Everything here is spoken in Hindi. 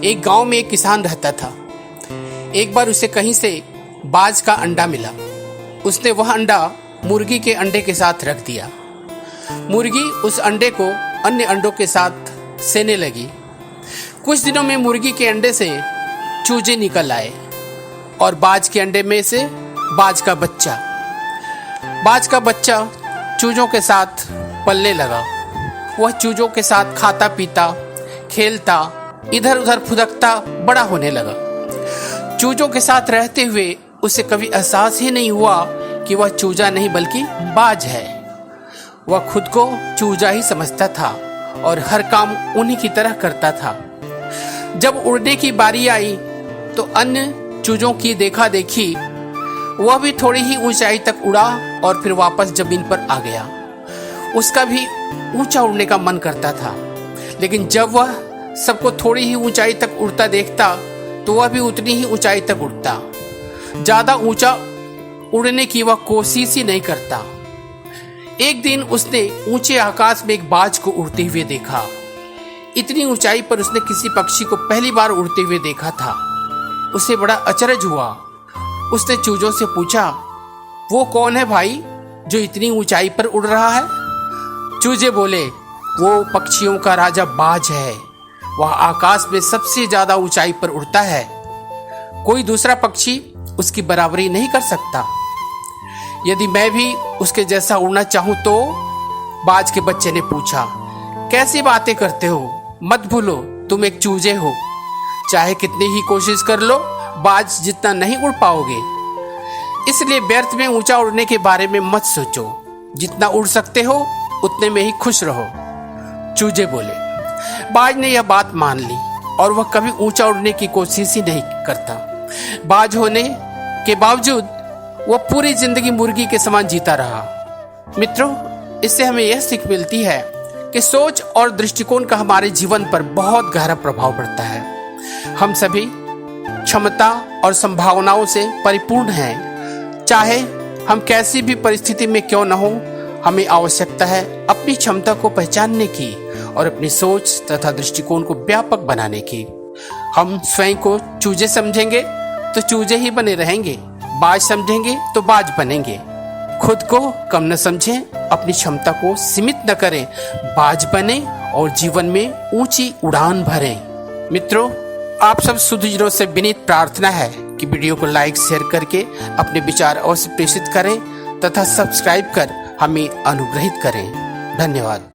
एक गांव में एक किसान रहता था। एक बार उसे कहीं से बाज का अंडा मिला। उसने वह अंडा मुर्गी के अंडे के साथ रख दिया। मुर्गी उस अंडे को अन्य अंडों के साथ सेने लगी। कुछ दिनों में मुर्गी के अंडे से चूजे निकल आए और बाज के अंडे में से बाज का बच्चा चूजों के साथ पलने लगा। वह चूजों के साथ खाता पीता, खेलता, इधर उधर फुदकता बड़ा होने लगा। चूजों के साथ रहते हुए उसे कभी एहसास ही नहीं हुआ कि वह चूजा नहीं बल्कि बाज है। वह खुद को चूजा ही समझता था और हर काम उन्हीं की तरह करता था। जब उड़ने की बारी आई तो अन्य चूजों की देखा देखी वह भी थोड़ी ही ऊंचाई तक उड़ा और फिर वापस जमीन पर आ गया। उसका भी ऊंचा उड़ने का मन करता था, लेकिन जब वह सबको थोड़ी ही ऊंचाई तक उड़ता देखता तो वह भी उतनी ही ऊंचाई तक उड़ता। ज्यादा ऊंचा उड़ने की वह कोशिश ही नहीं करता। एक दिन उसने ऊंचे आकाश में एक बाज को उड़ते हुए देखा। इतनी ऊंचाई पर उसने किसी पक्षी को पहली बार उड़ते हुए देखा था। उसे बड़ा अचरज हुआ। उसने चूजों से पूछा, वो कौन है भाई जो इतनी ऊंचाई पर उड़ रहा है? चूजे बोले, वो पक्षियों का राजा बाज है। वह आकाश में सबसे ज्यादा ऊंचाई पर उड़ता है। कोई दूसरा पक्षी उसकी बराबरी नहीं कर सकता। यदि मैं भी उसके जैसा उड़ना चाहूं तो? बाज के बच्चे ने पूछा। कैसी बातें करते हो? मत भूलो तुम एक चूजे हो। चाहे कितनी ही कोशिश कर लो, बाज जितना नहीं उड़ पाओगे। इसलिए व्यर्थ में ऊंचा उड़ने के बारे में मत सोचो। जितना उड़ सकते हो उतने में ही खुश रहो। चूजे बोले। बाज ने यह बात मान ली और वह कभी ऊंचा उड़ने की कोशिश ही नहीं करता। बाज होने के बावजूद वह पूरी जिंदगी मुर्गी के समान जीता रहा। मित्रों, इससे हमें यह सीख मिलती है कि सोच और दृष्टिकोण का हमारे जीवन पर बहुत गहरा प्रभाव पड़ता है। हम सभी क्षमता और संभावनाओं से परिपूर्ण हैं। चाहे हम कैसी भी परिस्थिति में क्यों न हो, हमें आवश्यकता है अपनी क्षमता को पहचानने की और अपनी सोच तथा दृष्टिकोण को व्यापक बनाने की। हम स्वयं को चूजे समझेंगे तो चूजे ही बने रहेंगे, बाज समझेंगे तो बाज बनेंगे। खुद को कम न समझें, अपनी क्षमता को सीमित न करें, बाज बने और जीवन में ऊंची उड़ान भरें। मित्रों, आप सब सुधीजनों से विनीत प्रार्थना है कि वीडियो को लाइक शेयर करके अपने विचार अवश्य प्रेषित करें तथा सब्सक्राइब कर हमें अनुग्रहित करें। धन्यवाद।